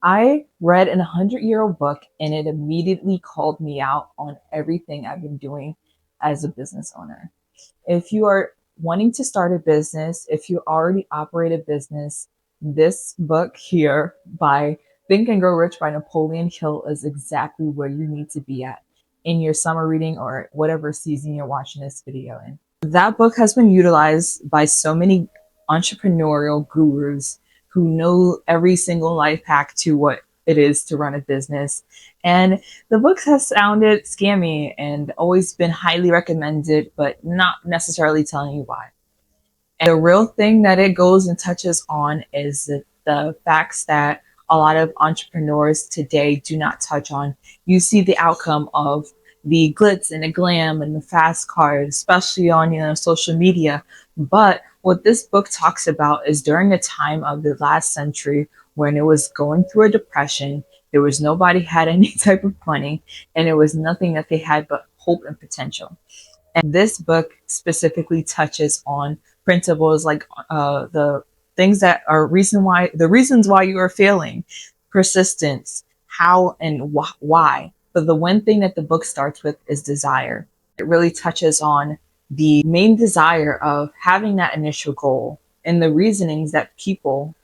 I read an 100-year-old book and it immediately called me out on everything I've been doing as a business owner. If you are wanting to start a business, if you already operate a business, this book here by Think and Grow Rich by Napoleon Hill is exactly where you need to be at in your summer reading or whatever season you're watching this video in. That book has been utilized by so many entrepreneurial gurus who know every single life hack to what it is to run a business. And the book has sounded scammy and always been highly recommended, but not necessarily telling you why. And the real thing that it goes and touches on is the facts that a lot of entrepreneurs today do not touch on. You see the outcome of the glitz and the glam and the fast cars, especially on social media. But what this book talks about is during the time of the last century when it was going through a depression, there was nobody had any type of money, and it was nothing that they had but hope and potential. And this book specifically touches on principles like the things that are the reasons why you are failing, persistence, how and why. But the one thing that the book starts with is desire. It really touches on the main desire of having that initial goal and the reasonings that people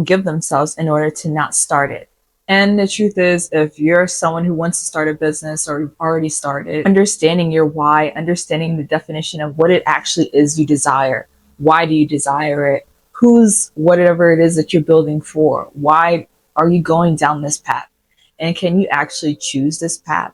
give themselves in order to not start it. And the truth is, if you're someone who wants to start a business or you've already started, understanding your why, understanding the definition of what it actually is you desire. Why do you desire it? Who's whatever it is that you're building for? Why are you going down this path? And can you actually choose this path?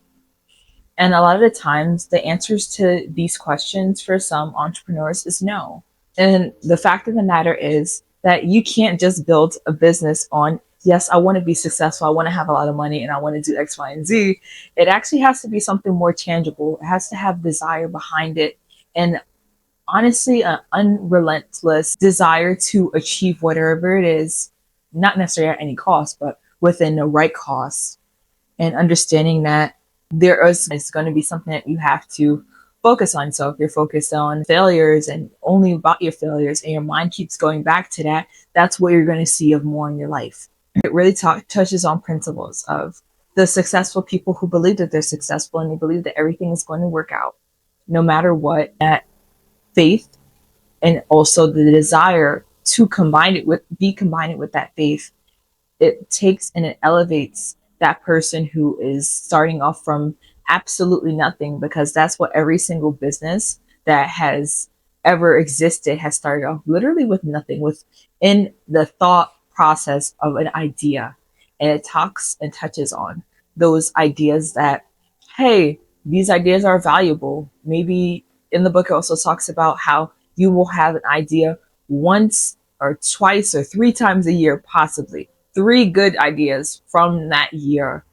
And a lot of the times, the answers to these questions for some entrepreneurs is no. And the fact of the matter is that you can't just build a business on, yes, I want to be successful, I want to have a lot of money, and I want to do X, Y, and Z. It actually has to be something more tangible. It has to have desire behind it. And honestly, an unrelentless desire to achieve whatever it is, not necessarily at any cost, but within the right cost. And understanding that there is it's going to be something that you have to focus on. So if you're focused on failures and only about your failures and your mind keeps going back to that, that's what you're going to see of more in your life. It really touches on principles of the successful people who believe that they're successful and they believe that everything is going to work out no matter what. That faith and also the desire to combine it with that faith, it takes and it elevates that person who is starting off from absolutely nothing, because that's what every single business that has ever existed has started off literally with nothing, within the thought process of an idea. And it talks and touches on those ideas that, hey, these ideas are valuable. Maybe in the book it also talks about how you will have an idea once or twice or three times a year, possibly three good ideas from that year,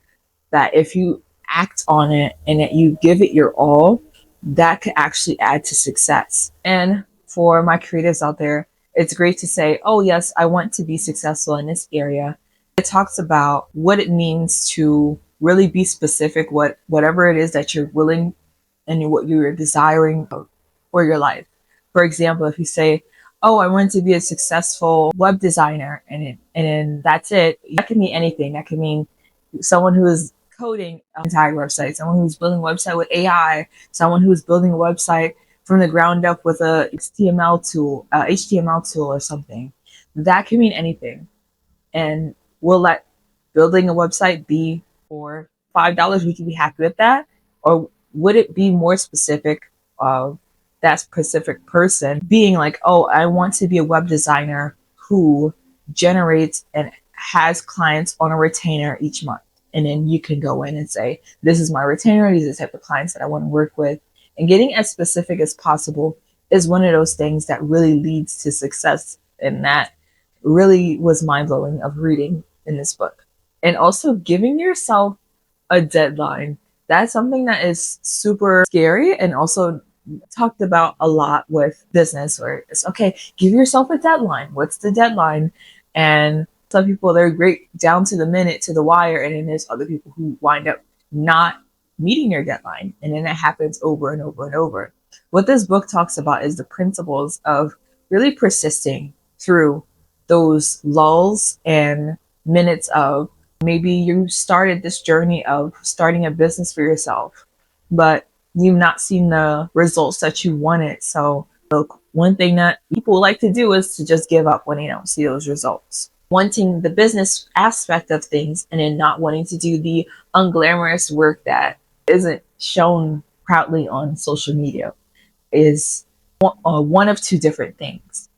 that if you act on it and that you give it your all, that could actually add to success. And for my creatives out there, it's great to say, oh, yes, I want to be successful in this area. It talks about what it means to really be specific, whatever it is that you're willing and what you're desiring for your life. For example, if you say, oh, I want to be a successful web designer, and that's it. That can mean anything. That can mean someone who is coding an entire website, someone who's building a website with AI, someone who's building a website from the ground up with a HTML tool or something. That can mean anything. And we'll let building a website be for $5. Would you be happy with that? Or would it be more specific of that specific person being like, oh, I want to be a web designer who generates and has clients on a retainer each month. And then you can go in and say, this is my retainer, these are the type of clients that I want to work with. And getting as specific as possible is one of those things that really leads to success. And that really was mind blowing of reading in this book. And also giving yourself a deadline. That's something that is super scary and also talked about a lot with business, where it's okay, give yourself a deadline. What's the deadline? And some people, they're great down to the minute, to the wire, and then there's other people who wind up not meeting their deadline. And then it happens over and over and over. What this book talks about is the principles of really persisting through those lulls and minutes of Maybe you started this journey of starting a business for yourself, but you've not seen the results that you wanted. So one thing that people like to do is to just give up when they don't see those results. Wanting the business aspect of things and then not wanting to do the unglamorous work that isn't shown proudly on social media is one of two different things.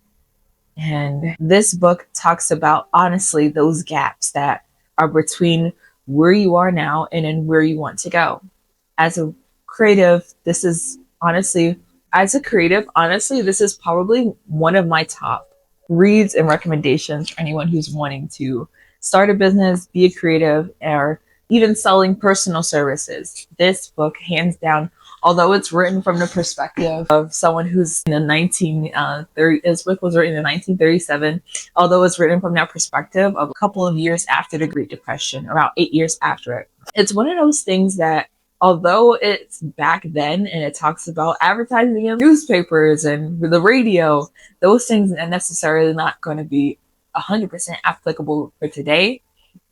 And this book talks about, honestly, those gaps that are between where you are now and then where you want to go. As a creative, this is honestly, as a creative, honestly, this is probably one of my top reads and recommendations for anyone who's wanting to start a business, be a creative, or even selling personal services. This book, hands down, although it's written from the perspective of someone who's in the 1930, his book was written in 1937, although it's written from that perspective of a couple of years after the Great Depression, about 8 years after it. It's one of those things that, although it's back then and it talks about advertising in newspapers and the radio, those things are necessarily not going to be 100% applicable for today.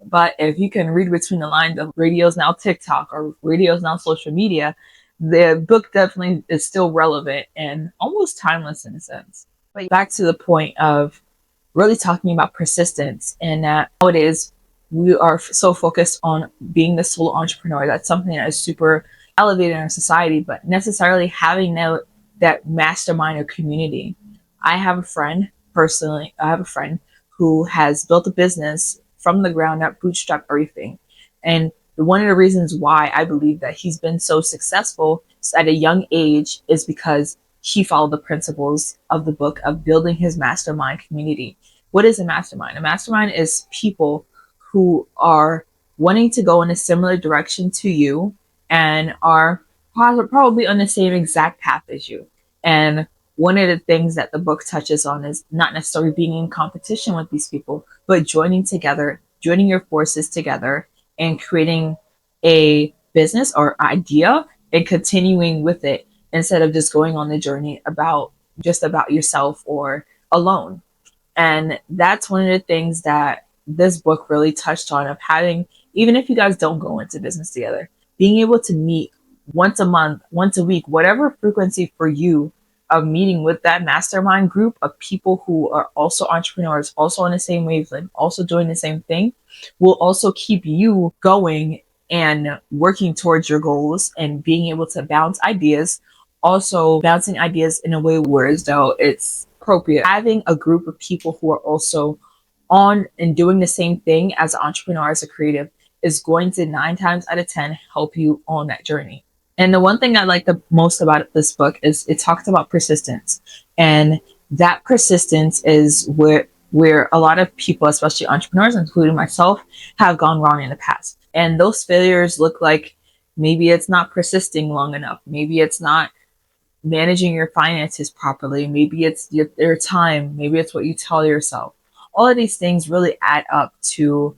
But if you can read between the lines of radio's now TikTok or radio's now social media, the book definitely is still relevant and almost timeless in a sense. But back to the point of really talking about persistence, and that nowadays we are so focused on being the solo entrepreneur. That's something that is super elevated in our society, but necessarily having that mastermind or community. I have a friend, personally, I have a friend who has built a business from the ground up, bootstrap everything. And one of the reasons why I believe that he's been so successful at a young age is because he followed the principles of the book of building his mastermind community. What is a mastermind? A mastermind is people who are wanting to go in a similar direction to you and are probably on the same exact path as you. And one of the things that the book touches on is not necessarily being in competition with these people, but joining together, joining your forces together and creating a business or idea and continuing with it instead of just going on the journey about yourself or alone. And that's one of the things that this book really touched on, of having, even if you guys don't go into business together, being able to meet once a month, once a week, whatever frequency for you, of meeting with that mastermind group of people who are also entrepreneurs, also on the same wavelength, also doing the same thing, will also keep you going and working towards your goals and being able to bounce ideas, also bouncing ideas in a way where as though it's appropriate. Having a group of people who are also on and doing the same thing as an entrepreneur, as a creative, is going to 9 times out of 10 help you on that journey. And the one thing I like the most about this book is it talks about persistence. And that persistence is where a lot of people, especially entrepreneurs, including myself, have gone wrong in the past. And those failures look like maybe it's not persisting long enough. Maybe it's not managing your finances properly. Maybe it's your time. Maybe it's what you tell yourself. All of these things really add up to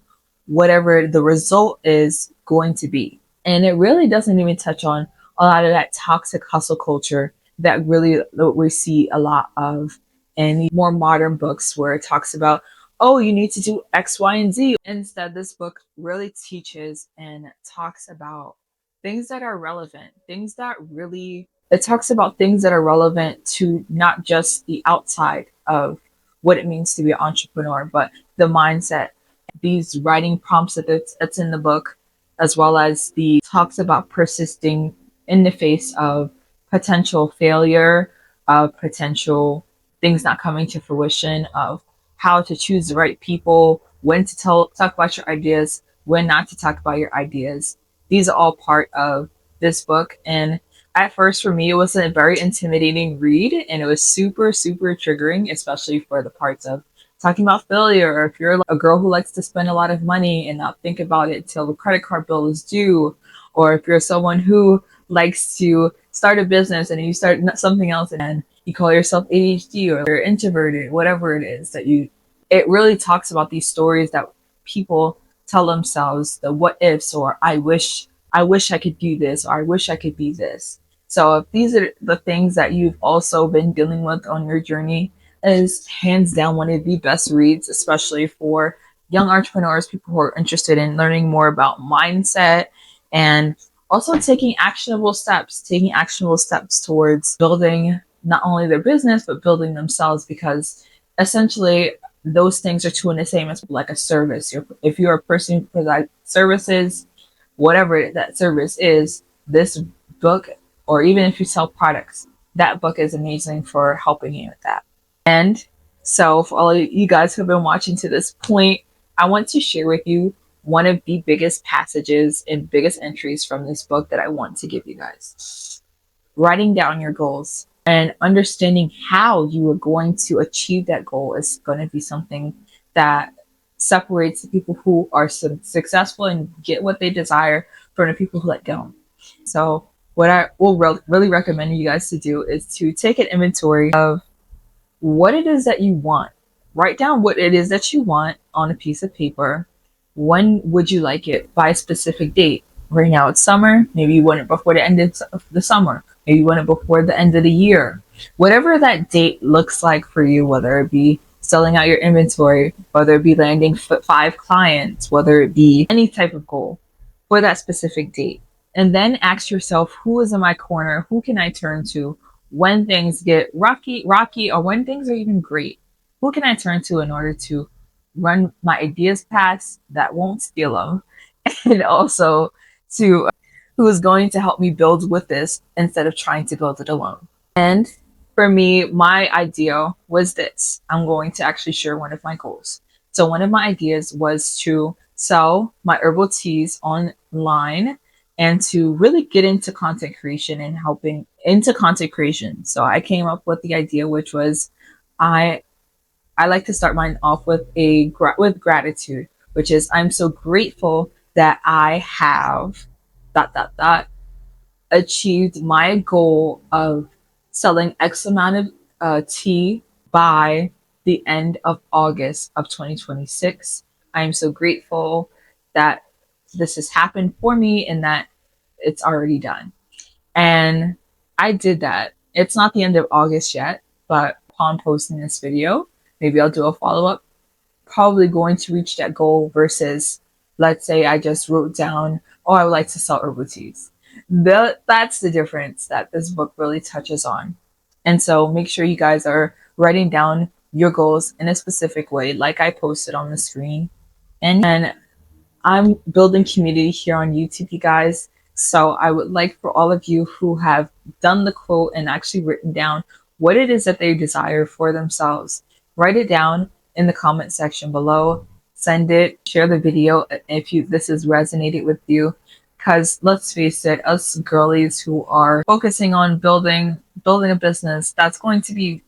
whatever the result is going to be. And it really doesn't even touch on a lot of that toxic hustle culture that we see a lot of in more modern books, where it talks about, oh, you need to do X, Y, and Z. Instead, this book really teaches and talks about things that are relevant, things that really, it talks about things that are relevant to not just the outside of what it means to be an entrepreneur, but the mindset. These writing prompts that's in the book, as well as the talks about persisting in the face of potential failure, of potential things not coming to fruition, of how to choose the right people, when to talk about your ideas, when not to talk about your ideas. These are all part of this book. And at first, for me, it was a very intimidating read, and it was super, super triggering, especially for the parts of talking about failure, or if you're a girl who likes to spend a lot of money and not think about it till the credit card bill is due, or if you're someone who likes to start a business and you start something else and you call yourself ADHD or you're introverted, whatever it is that it really talks about these stories that people tell themselves, the what ifs, or I wish I could do this, or I wish I could be this. So if these are the things that you've also been dealing with on your journey, is hands down one of the best reads, especially for young entrepreneurs, people who are interested in learning more about mindset and also taking actionable steps towards building not only their business, but building themselves, because essentially those things are two in the same. As like a service. If you're a person who provides services, whatever that service is, this book, or even if you sell products, that book is amazing for helping you with that. And so, for all of you guys who have been watching to this point, I want to share with you one of the biggest passages and biggest entries from this book that I want to give you guys. Writing down your goals and understanding how you are going to achieve that goal is going to be something that separates the people who are successful and get what they desire from the people who don't. So, what I will really recommend you guys to do is to take an inventory of what it is that you want. Write down what it is that you want on a piece of paper. When would you like it? By a specific date. Right now it's summer. Maybe you want it before the end of the summer. Maybe you want it before the end of the year. Whatever that date looks like for you, whether it be selling out your inventory, whether it be landing 5 clients, whether it be any type of goal for that specific date. And then ask yourself, who is in my corner? Who can I turn to when things get rocky, or when things are even great? Who can I turn to in order to run my ideas past that won't steal them, and also to who is going to help me build with this instead of trying to build it alone? And for me, my idea was this. I'm going to actually share one of my goals. So one of my ideas was to sell my herbal teas online and to really get into content creation and helping into content creation. So I came up with the idea, which was I I like to start mine off with with gratitude, which is I'm so grateful that I have dot dot dot achieved my goal of selling X amount of tea by the end of August of 2026. I am so grateful that this has happened for me and that it's already done. And I did that. It's not the end of August yet, but upon posting this video, maybe I'll do a follow up, probably going to reach that goal versus, let's say I just wrote down, oh, I would like to sell herbal teas. That's the difference that this book really touches on. And so make sure you guys are writing down your goals in a specific way, like I posted on the screen. And I'm building community here on YouTube, you guys. So I would like for all of you who have done the quote and actually written down what it is that they desire for themselves, write it down in the comment section below. Send it, share the video if this has resonated with you. Because let's face it, us girlies who are focusing on building a business, that's going to be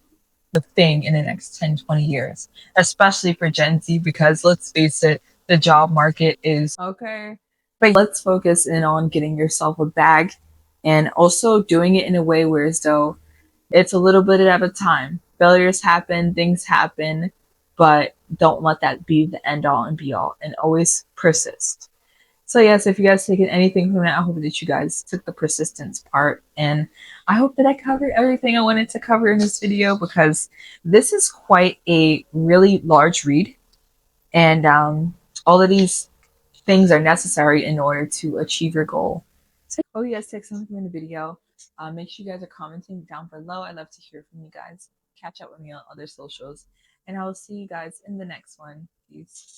the thing in the next 10, 20 years, especially for Gen Z, because let's face it, the job market is okay. But let's focus in on getting yourself a bag and also doing it in a way where as though it's a little bit at a time. Failures happen, things happen, but don't let that be the end all and be all, and always persist. So yes, if you guys taken anything from that, I hope that you guys took the persistence part, and I hope that I covered everything I wanted to cover in this video, because this is quite a really large read, and all of these things are necessary in order to achieve your goal. So I hope you guys take something from the video. Make sure you guys are commenting down below. I'd love to hear from you guys. Catch up with me on other socials, and I will see you guys in the next one. Peace.